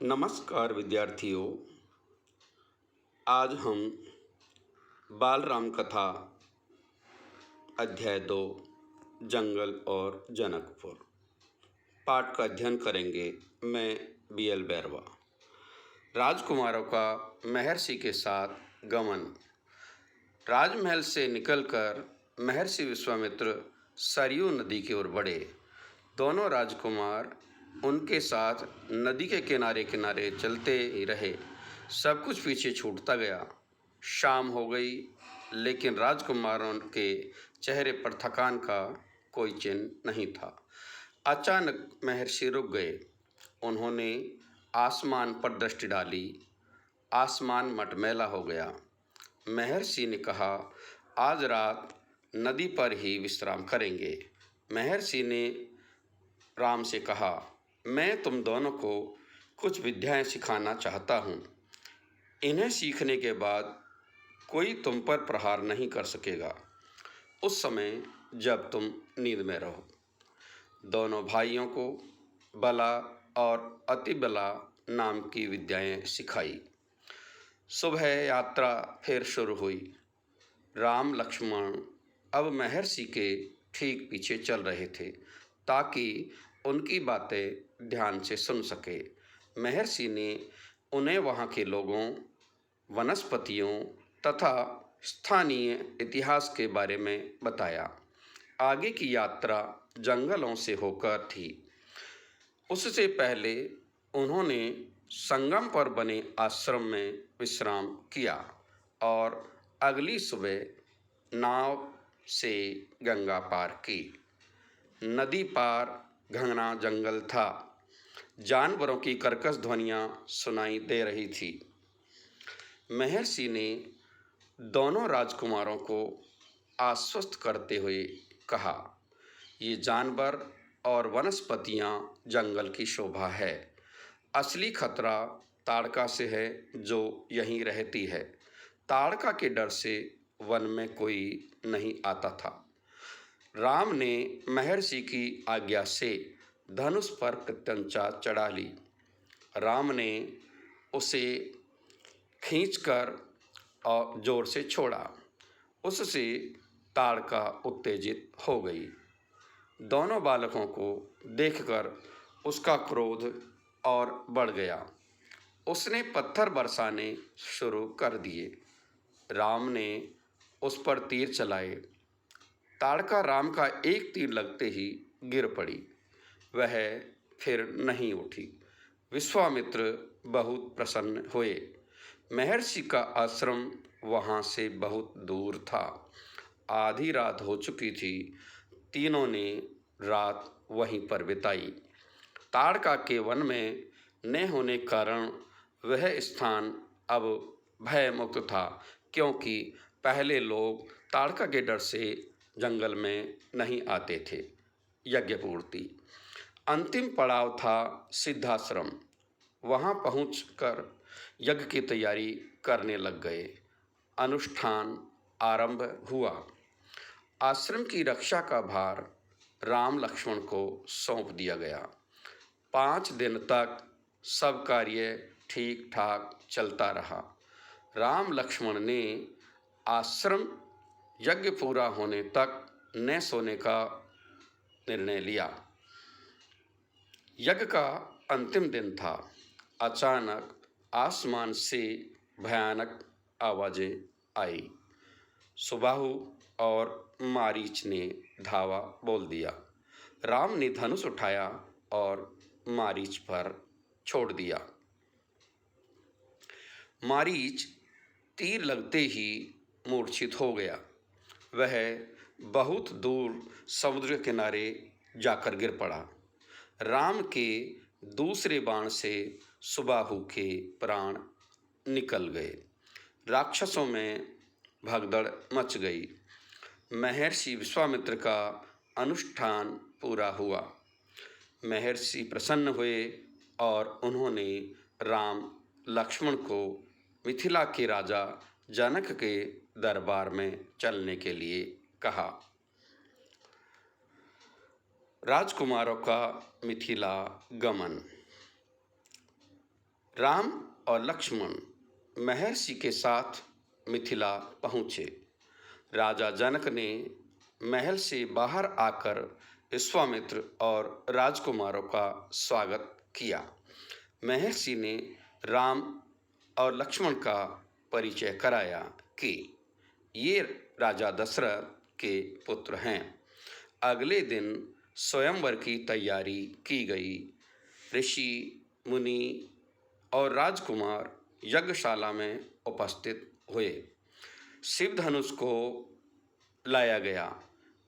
नमस्कार विद्यार्थियों। आज हम बाल राम कथा अध्याय 2 जंगल और जनकपुर पाठ का अध्ययन करेंगे। मैं बीएल बैरवा। राजकुमारों का महर्षि के साथ गमन। राजमहल से निकलकर महर्षि विश्वामित्र सरयू नदी की ओर बढ़े। दोनों राजकुमार उनके साथ नदी के किनारे किनारे चलते ही रहे। सब कुछ पीछे छूटता गया। शाम हो गई, लेकिन राजकुमारों के चेहरे पर थकान का कोई चिन्ह नहीं था। अचानक महर्षि रुक गए। उन्होंने आसमान पर दृष्टि डाली। आसमान मटमैला हो गया। महर्षि ने कहा, आज रात नदी पर ही विश्राम करेंगे। महर्षि ने राम से कहा, मैं तुम दोनों को कुछ विद्याएं सिखाना चाहता हूँ। इन्हें सीखने के बाद कोई तुम पर प्रहार नहीं कर सकेगा, उस समय जब तुम नींद में रहो। दोनों भाइयों को बला और अतिबला नाम की विद्याएं सिखाई। सुबह यात्रा फिर शुरू हुई। राम लक्ष्मण अब महर्षि के ठीक पीछे चल रहे थे, ताकि उनकी बातें ध्यान से सुन सके। महर्षि ने उन्हें वहाँ के लोगों, वनस्पतियों तथा स्थानीय इतिहास के बारे में बताया। आगे की यात्रा जंगलों से होकर थी। उससे पहले उन्होंने संगम पर बने आश्रम में विश्राम किया और अगली सुबह नाव से गंगा पार की। नदी पार घना जंगल था। जानवरों की कर्कश ध्वनियाँ सुनाई दे रही थी। महर्षि ने दोनों राजकुमारों को आश्वस्त करते हुए कहा, ये जानवर और वनस्पतियाँ जंगल की शोभा है। असली खतरा ताड़का से है, जो यहीं रहती है। ताड़का के डर से वन में कोई नहीं आता था। राम ने महर्षि की आज्ञा से धनुष पर प्रत्यंचा चढ़ा ली। राम ने उसे खींचकर और जोर से छोड़ा। उससे ताड़का उत्तेजित हो गई। दोनों बालकों को देखकर उसका क्रोध और बढ़ गया। उसने पत्थर बरसाने शुरू कर दिए। राम ने उस पर तीर चलाए। ताड़का राम का एक तीर लगते ही गिर पड़ी। वह फिर नहीं उठी। विश्वामित्र बहुत प्रसन्न हुए। महर्षि का आश्रम वहाँ से बहुत दूर था। आधी रात हो चुकी थी। तीनों ने रात वहीं पर बिताई। ताड़का के वन में न होने कारण वह स्थान अब भयमुक्त था, क्योंकि पहले लोग ताड़का के डर से जंगल में नहीं आते थे। यज्ञ पूर्ति। अंतिम पड़ाव था सिद्धाश्रम। वहाँ पहुंचकर यज्ञ की तैयारी करने लग गए। अनुष्ठान आरंभ हुआ। आश्रम की रक्षा का भार राम लक्ष्मण को सौंप दिया गया। 5 दिन तक सब कार्य ठीक ठाक चलता रहा। राम लक्ष्मण ने आश्रम यज्ञ पूरा होने तक न सोने का निर्णय लिया। यज्ञ का अंतिम दिन था। अचानक आसमान से भयानक आवाज़ें आई। सुबाहु और मारीच ने धावा बोल दिया। राम ने धनुष उठाया और मारीच पर छोड़ दिया। मारीच तीर लगते ही मूर्छित हो गया। वह बहुत दूर समुद्र के किनारे जाकर गिर पड़ा। राम के दूसरे बाण से सुबाहु के प्राण निकल गए। राक्षसों में भगदड़ मच गई। महर्षि विश्वामित्र का अनुष्ठान पूरा हुआ। महर्षि प्रसन्न हुए और उन्होंने राम लक्ष्मण को मिथिला के राजा जनक के दरबार में चलने के लिए कहा। राजकुमारों का मिथिला गमन। राम और लक्ष्मण महर्षि के साथ मिथिला पहुँचे। राजा जनक ने महल से बाहर आकर विश्वामित्र और राजकुमारों का स्वागत किया। महर्षि ने राम और लक्ष्मण का परिचय कराया कि ये राजा दशरथ के पुत्र हैं। अगले दिन स्वयंवर की तैयारी की गई। ऋषि, मुनि और राजकुमार यज्ञशाला में उपस्थित हुए। शिव धनुष को लाया गया।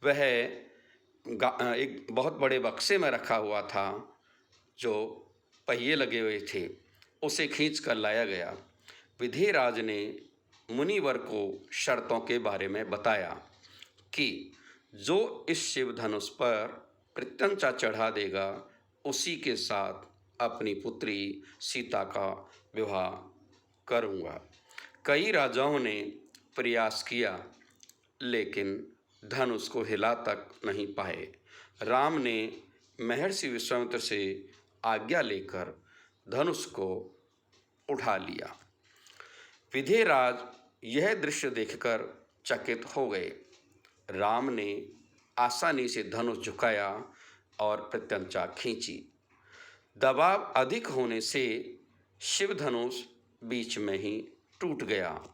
वह एक बहुत बड़े बक्से में रखा हुआ था जो पहिए लगे हुए थे। उसे खींच कर लाया गया। विधिराज ने मुनिवर को शर्तों के बारे में बताया कि जो इस शिव धनुष पर प्रत्यंचा चढ़ा देगा उसी के साथ अपनी पुत्री सीता का विवाह करूँगा। कई राजाओं ने प्रयास किया लेकिन धनुष को हिला तक नहीं पाए। राम ने महर्षि विश्वामित्र से आज्ञा लेकर धनुष को उठा लिया। विधिराज यह दृश्य देखकर चकित हो गए। राम ने आसानी से धनुष झुकाया और प्रत्यंचा खींची। दबाव अधिक होने से शिव धनुष बीच में ही टूट गया।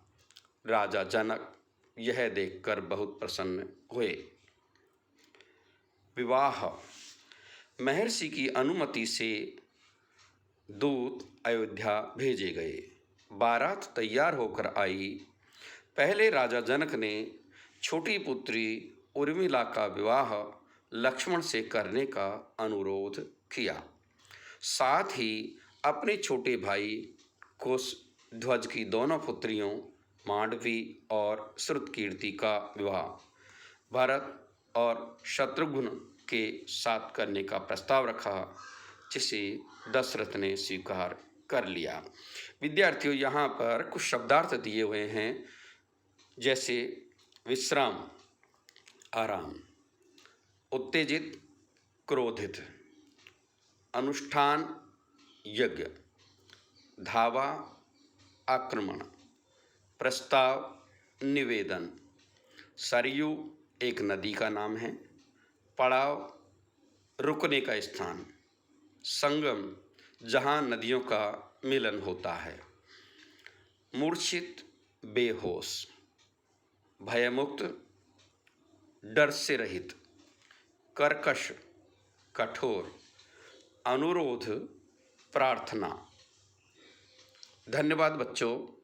राजा जनक यह देखकर बहुत प्रसन्न हुए। विवाह। महर्षि की अनुमति से दूत अयोध्या भेजे गए। बारात तैयार होकर आई। पहले राजा जनक ने छोटी पुत्री उर्मिला का विवाह लक्ष्मण से करने का अनुरोध किया। साथ ही अपने छोटे भाई कुशध्वज की दोनों पुत्रियों मांडवी और श्रुतकीर्ति का विवाह भरत और शत्रुघ्न के साथ करने का प्रस्ताव रखा, जिसे दशरथ ने स्वीकार कर लिया। विद्यार्थियों, यहाँ पर कुछ शब्दार्थ दिए हुए हैं, जैसे विश्राम, आराम, उत्तेजित, क्रोधित, अनुष्ठान, यज्ञ, धावा, आक्रमण, प्रस्ताव, निवेदन। सरयू एक नदी का नाम है। पड़ाव, रुकने का स्थान। संगम, जहाँ नदियों का मिलन होता है। मूर्छित, बेहोश। भयमुक्त, डर से रहित। कर्कश, कठोर। अनुरोध, प्रार्थना। धन्यवाद बच्चों।